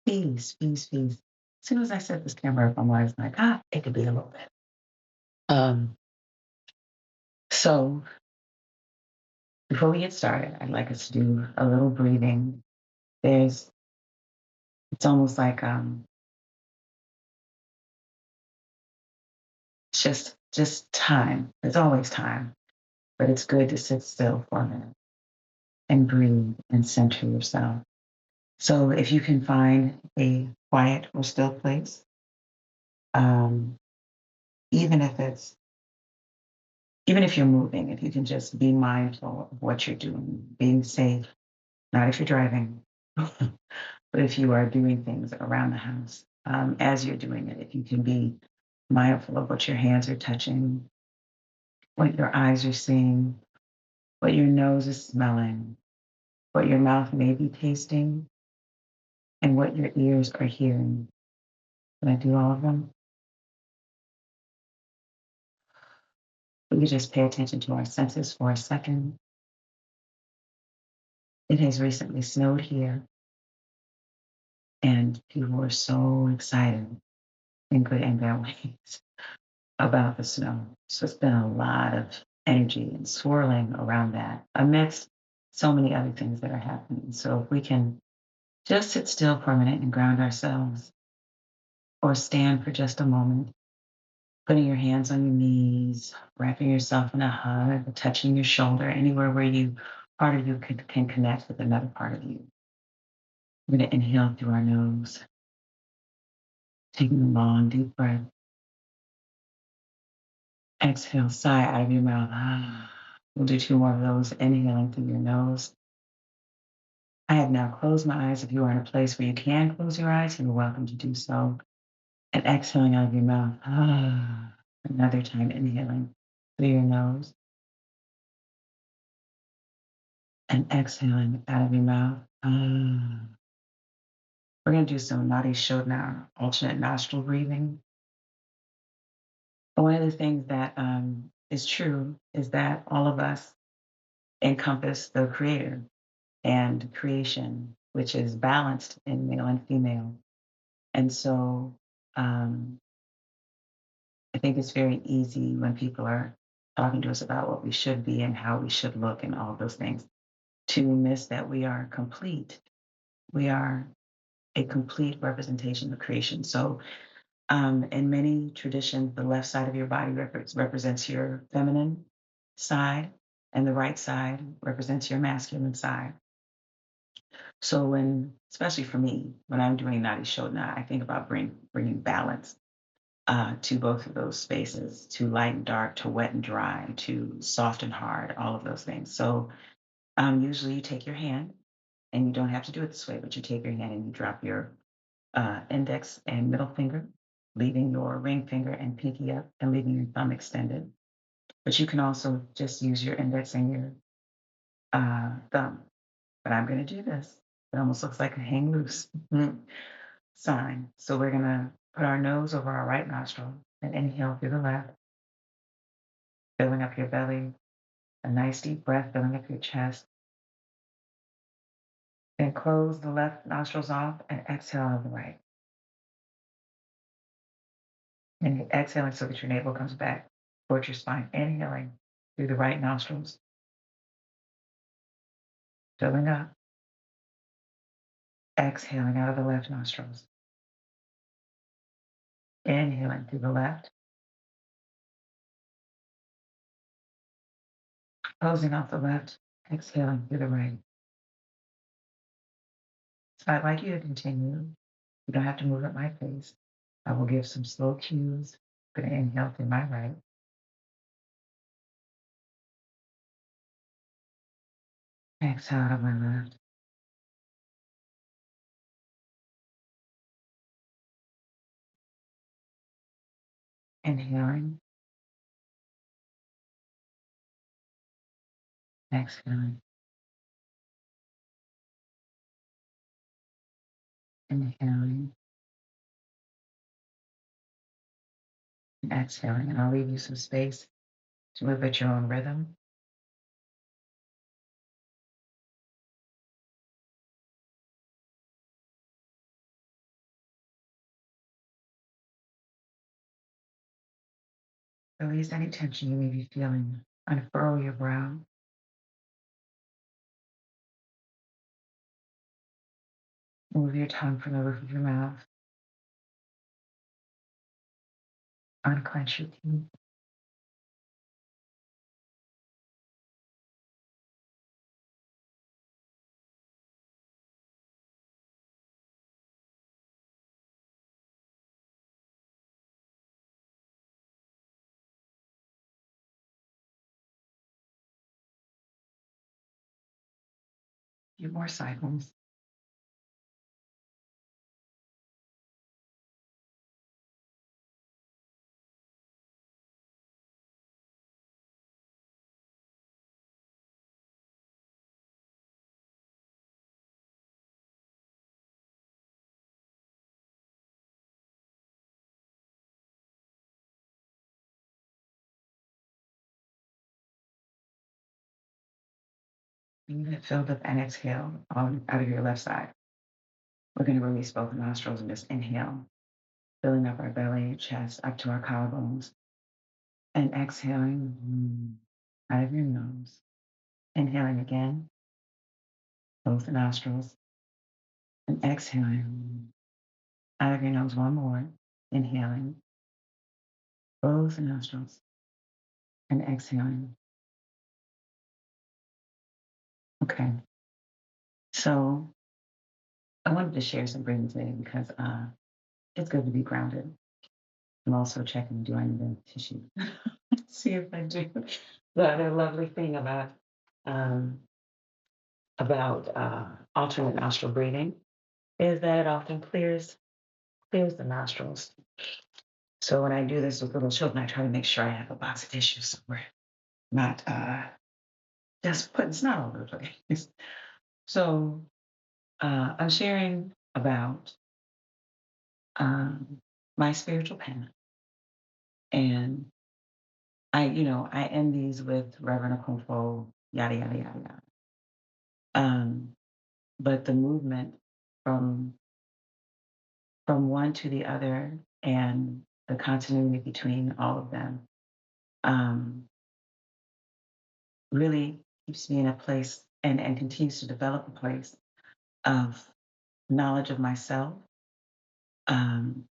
Peace, peace, peace. As soon as I set this camera up, I'm always like, it could be a little bit. Um, so before we get started, I'd like us to do a little breathing. There's, it's almost like just time. There's always time, but it's good to sit still for a minute and breathe and center yourself. So if you can find a quiet or still place, um, even if it's even if you're moving, if you can just be mindful of what you're doing, being safe, not if you're driving, but if you are doing things around the house, as you're doing it, if you can be mindful of what your hands are touching, what your eyes are seeing, what your nose is smelling, what your mouth may be tasting, and what your ears are hearing. Can I do all of them? We could just pay attention to our senses for a second. It has recently snowed here, and people were so excited in good and bad ways about the snow. So it's been a lot of energy and swirling around that amidst so many other things that are happening. So if we can just sit still for a minute and ground ourselves or stand for just a moment, putting your hands on your knees, wrapping yourself in a hug, touching your shoulder, anywhere where part of you can connect with another part of you. We're going to inhale through our nose, taking a long, deep breath. Exhale, sigh out of your mouth. We'll do two more of those, inhaling through your nose. I have now closed my eyes. If you are in a place where you can close your eyes, you're welcome to do so. And exhaling out of your mouth. Another time, inhaling through your nose and exhaling out of your mouth. We're going to do some Nadi Shodhana, alternate nostril breathing. But one of the things that is true is that all of us encompass the Creator and creation, which is balanced in male and female. And so um, I think it's very easy when people are talking to us about what we should be and how we should look and all of those things to miss that we are complete. We are a complete representation of creation. So in many traditions, the left side of your body represents your feminine side, and the right side represents your masculine side. So especially for me, when I'm doing Nadi Shodhana, I think about bringing balance to both of those spaces, to light and dark, to wet and dry, to soft and hard, all of those things. So usually you take your hand, and you don't have to do it this way, but you take your hand and you drop your index and middle finger, leaving your ring finger and pinky up, and leaving your thumb extended. But you can also just use your index and your thumb. But I'm going to do this. It almost looks like a hang loose sign. So we're going to put our nose over our right nostril and inhale through the left, filling up your belly, a nice deep breath filling up your chest. Then close the left nostrils off and exhale out of the right. And exhaling so that your navel comes back towards your spine. Inhaling through the right nostrils, filling up. Exhaling out of the left nostrils. Inhaling through the left. Closing off the left. Exhaling through the right. So I'd like you to continue. You don't have to move at my pace. I will give some slow cues. I'm going to inhale through my right. Exhale out of my left. Inhaling. Exhaling. Inhaling. And exhaling. And I'll leave you some space to move at your own rhythm. Release any tension you may be feeling. Unfurl your brow. Move your tongue from the roof of your mouth. Unclench your teeth. Few more cycles. Breathe it filled up and exhale out of your left side. We're going to release both nostrils and just inhale, filling up our belly, chest, up to our collarbones, and exhaling out of your nose. Inhaling again, both nostrils, and exhaling out of your nose one more. Inhaling, both nostrils, and exhaling. Okay. So I wanted to share some breathing today because it's good to be grounded. I'm also checking, do I need a tissue? See if I do. The other lovely thing um, about alternate nostril breathing is that it often clears the nostrils. So when I do this with little children, I try to make sure I have a box of tissues somewhere, not just put it's not all over the place. So I'm sharing about um, my spiritual path, and I end these with Reverend Akonfo, yada yada yada yada. But the movement from from one to the other and the continuity between all of them um, really keeps me in a place and continues to develop a place of knowledge of myself,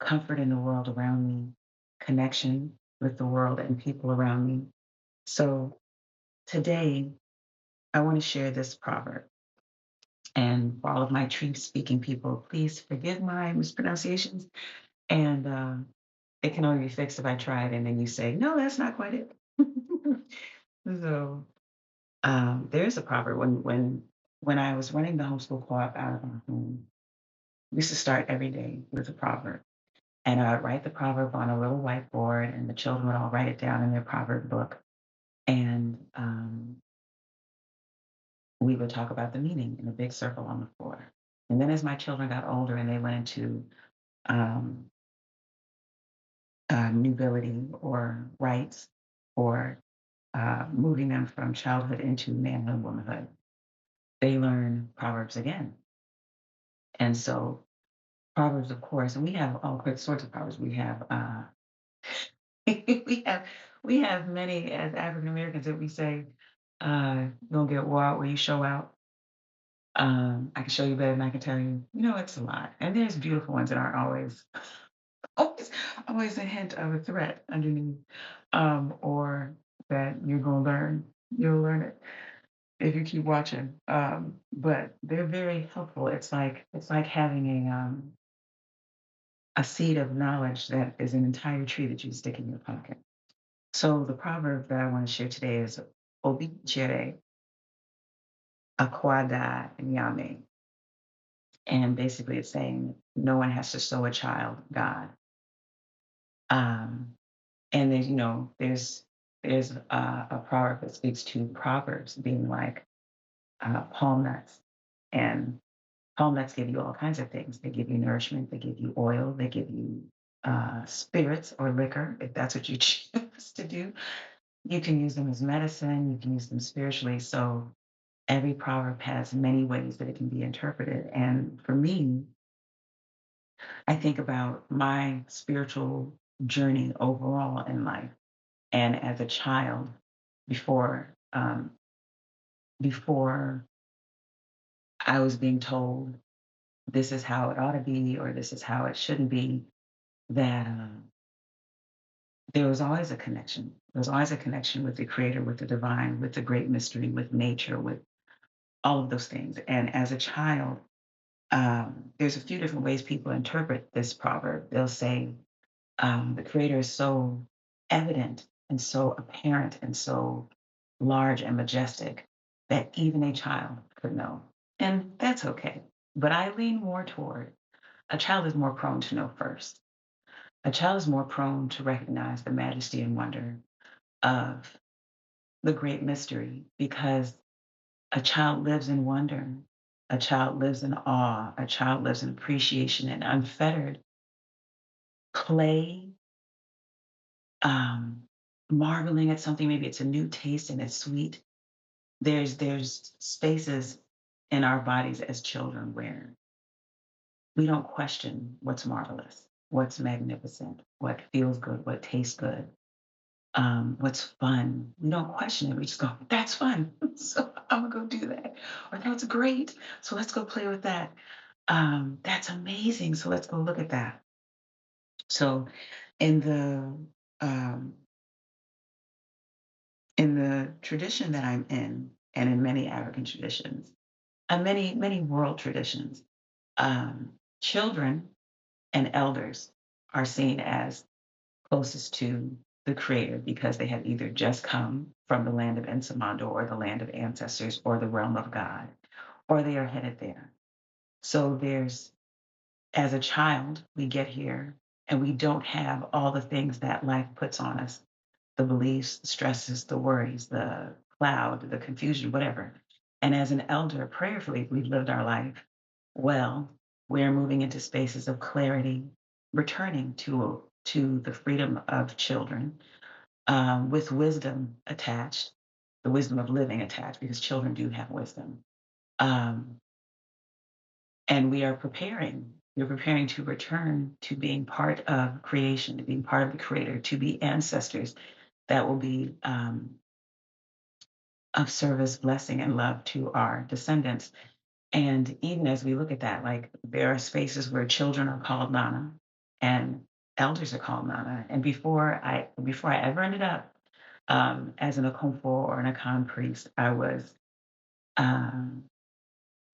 comfort in the world around me, connection with the world and people around me. So today, I want to share this proverb. And for all of my tree speaking people, please forgive my mispronunciations. And it can only be fixed if I try it and then you say, no, that's not quite it. So there's a proverb when I was running the homeschool co-op out of our home, we used to start every day with a proverb. And I would write the proverb on a little whiteboard, and the children would all write it down in their proverb book. And we would talk about the meaning in a big circle on the floor. And then as my children got older and they went into um, nubility or rights or moving them from childhood into manhood, womanhood, they learn Proverbs again. And so Proverbs, of course, and we have all sorts of Proverbs. We have we have we have many as African Americans that we say, you don't get wore out where you show out. I can show you better than I can tell you. It's a lot. And there's beautiful ones that aren't always, always a hint of a threat underneath. Or that you're gonna learn. You'll learn it if you keep watching. But they're very helpful. It's like having a seed of knowledge that is an entire tree that you stick in your pocket. So the proverb that I want to share today is Obi Chere Akwada Nyame. And basically it's saying no one has to sow a child God. Um, and there's a proverb that speaks to Proverbs being like palm nuts. And palm nuts give you all kinds of things. They give you nourishment, they give you oil, they give you spirits or liquor, if that's what you choose to do. You can use them as medicine, you can use them spiritually. So every proverb has many ways that it can be interpreted. And for me, I think about my spiritual journey overall in life. And as a child, before before I was being told this is how it ought to be or this is how it shouldn't be, that there was always a connection. There was always a connection with the creator, with the divine, with the great mystery, with nature, with all of those things. And as a child, there's a few different ways people interpret this proverb. They'll say the creator is so evident and so apparent and so large and majestic that even a child could know. And that's okay. But I lean more toward a child is more prone to know first. A child is more prone to recognize the majesty and wonder of the great mystery because a child lives in wonder. A child lives in awe. A child lives in appreciation and unfettered play, um, marveling at something. Maybe it's a new taste and it's sweet. There's spaces in our bodies as children where we don't question what's marvelous, what's magnificent, what feels good, what tastes good, what's fun. We don't question it. We just go, that's fun. So I'm gonna go do that. Or that's great. So let's go play with that. That's amazing. So let's go look at that. So in the um, in the tradition that I'm in, and in many African traditions, and many world traditions, children and elders are seen as closest to the creator because they have either just come from the land of Ensamando or the land of ancestors or the realm of God, or they are headed there. So there's, as a child, we get here and we don't have all the things that life puts on us, the beliefs, the stresses, the worries, the cloud, the confusion, whatever. And as an elder, prayerfully, we've lived our life well. We're moving into spaces of clarity, returning to the freedom of children, with wisdom attached, the wisdom of living attached, because children do have wisdom. Um, and we are preparing. We're preparing to return to being part of creation, to being part of the creator, to be ancestors that will be of service, blessing, and love to our descendants. And even as we look at that, like there are spaces where children are called Nana and elders are called Nana. And before I ever ended up as an Okomfo or an Akan priest, I was um,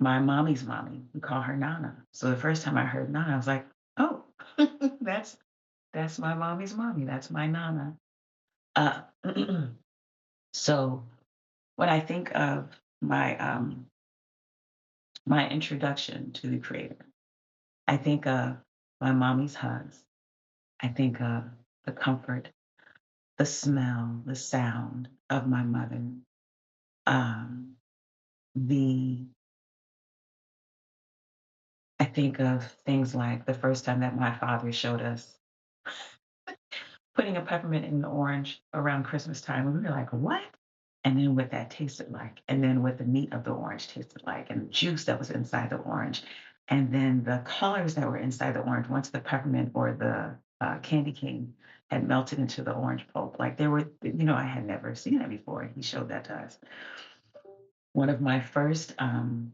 my mommy's mommy. We call her Nana. So the first time I heard Nana, I was like, oh, that's that's my mommy's mommy. That's my Nana. Uh, so when I think of my my introduction to the Creator, I think of my mommy's hugs. I think of the comfort, the smell, the sound of my mother. Um, the I think of things like the first time that my father showed us putting a peppermint in an orange around Christmas time. And we were like, what? And then what that tasted like, and then what the meat of the orange tasted like, and the juice that was inside the orange, and then the colors that were inside the orange once the peppermint or the candy cane had melted into the orange pulp. Like there were, I had never seen that before. He showed that to us. One of my first, one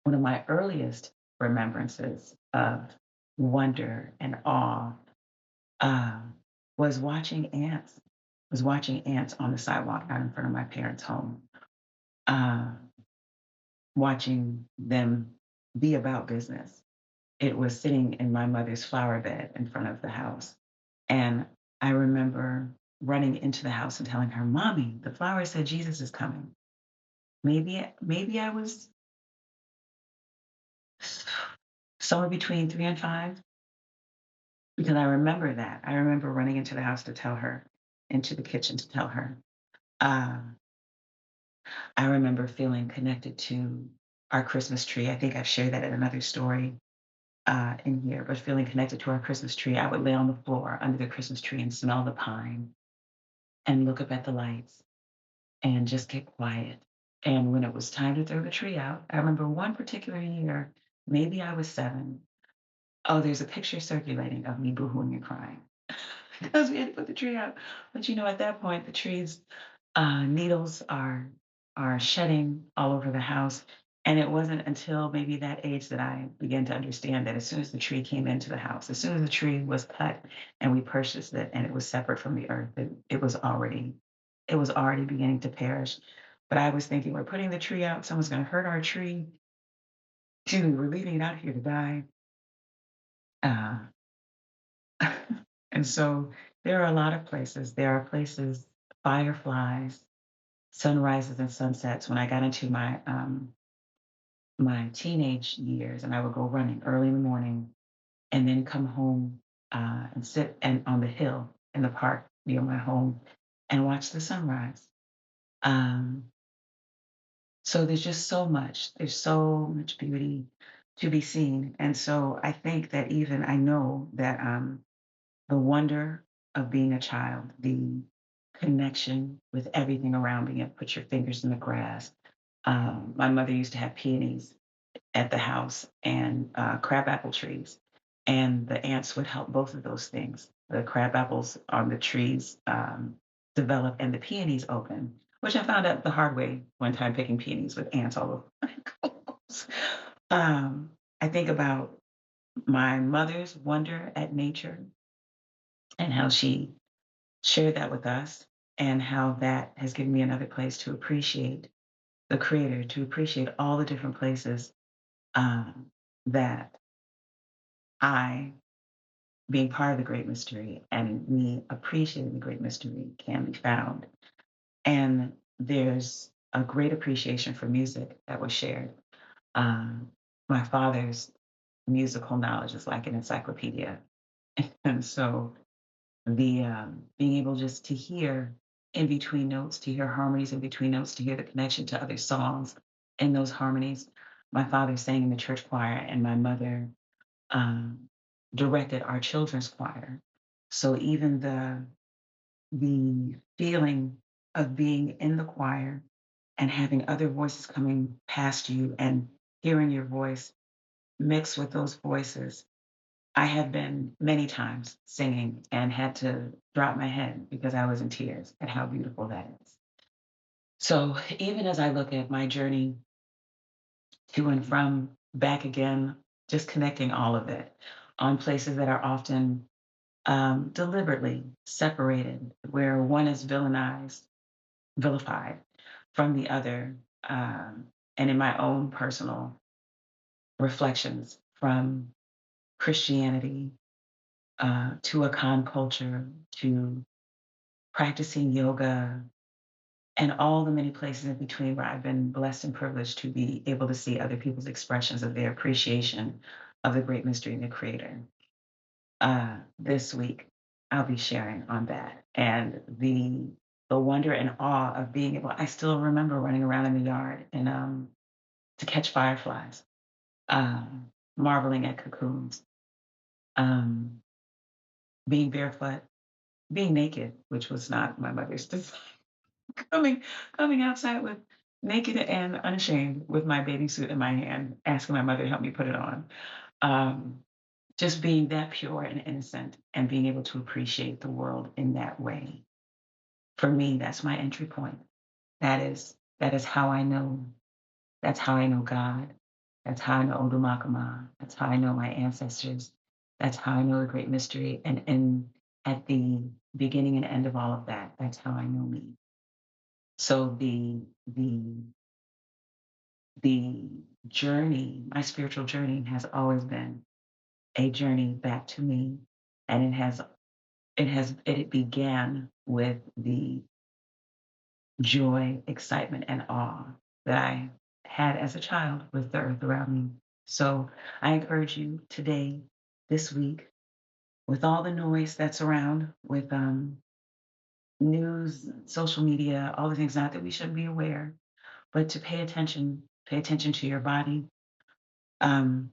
of my earliest remembrances of wonder and awe um, was watching ants. Was watching ants on the sidewalk out in front of my parents' home, uh, watching them be about business. It was sitting in my mother's flower bed in front of the house, and I remember running into the house and telling her, "Mommy, the flower said Jesus is coming." Maybe I was somewhere between 3 and 5 because I remember that. I remember running into the house to tell her, into the kitchen to tell her. Uh, I remember feeling connected to our Christmas tree. I think I've shared that in another story in here, but feeling connected to our Christmas tree. I would lay on the floor under the Christmas tree and smell the pine and look up at the lights and just get quiet. And when it was time to throw the tree out, I remember one particular year, maybe I was 7. Oh, there's a picture circulating of me boohooing and crying. because we had to put the tree out. But at that point, the trees needles are shedding all over the house, and it wasn't until maybe that age that I began to understand that as soon as the tree came into the house, as soon as the tree was cut and we purchased it, and it was separate from the earth, it was already beginning to perish. But I was thinking, we're putting the tree out, someone's going to hurt our tree. Excuse me, we're leaving it out here to die. Uh, and so there are a lot of places. There are places, fireflies, sunrises and sunsets. When I got into my teenage years, and I would go running early in the morning, and then come home and sit and on the hill in the park near my home and watch the sunrise. Um, so there's just so much. There's so much beauty to be seen, and so I think that even I know that the wonder of being a child, the connection with everything around me, and put your fingers in the grass. My mother used to have peonies at the house and crabapple trees. And the ants would help both of those things. The crabapples on the trees develop and the peonies open, which I found out the hard way one time picking peonies with ants all over my clothes. I think about my mother's wonder at nature and how she shared that with us, and how that has given me another place to appreciate the creator, to appreciate all the different places um, that I, being part of the great mystery and me appreciating the great mystery, can be found. And there's a great appreciation for music that was shared. Um, my father's musical knowledge is like an encyclopedia. And so the being able just to hear in between notes, to hear harmonies in between notes, to hear the connection to other songs in those harmonies. My father sang in the church choir, and my mother um, directed our children's choir. So even the feeling of being in the choir and having other voices coming past you and hearing your voice mixed with those voices. I have been many times singing and had to drop my head because I was in tears at how beautiful that is. So even as I look at my journey to and from back again, just connecting all of it on places that are often deliberately separated, where one is vilified from the other, and in my own personal reflections from Christianity to Akan culture to practicing yoga and all the many places in between where I've been blessed and privileged to be able to see other people's expressions of their appreciation of the great mystery and the creator. This week, I'll be sharing on that and the wonder and awe of being able. I still remember running around in the yard and to catch fireflies, marveling at cocoons, um, being barefoot, being naked, which was not my mother's design. coming coming outside with naked and unashamed with my bathing suit in my hand, asking my mother to help me put it on. Um, just being that pure and innocent and being able to appreciate the world in that way. For me, that's my entry point. That is how I know. That's how I know God. That's how I know Odumakama. That's how I know my ancestors. That's how I know the great mystery. And at the beginning and end of all of that, that's how I know me. So the journey, my spiritual journey, has always been a journey back to me, and it began with the joy, excitement, and awe that I had as a child with the earth around me. So I encourage you today, this week, with all the noise that's around, with news, social media, all the things, not that we shouldn't be aware, but to pay attention to your body, um,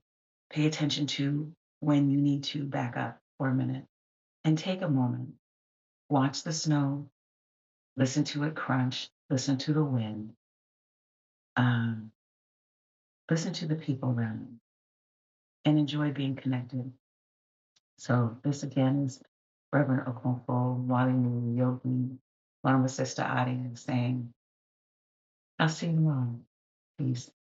pay attention to when you need to back up for a minute and take a moment, watch the snow, listen to it crunch, listen to the wind, um, listen to the people around you, and enjoy being connected. So this again is Reverend Okonkwo, Wally Yogi, one of my sister audience saying, I'll see you tomorrow. Peace.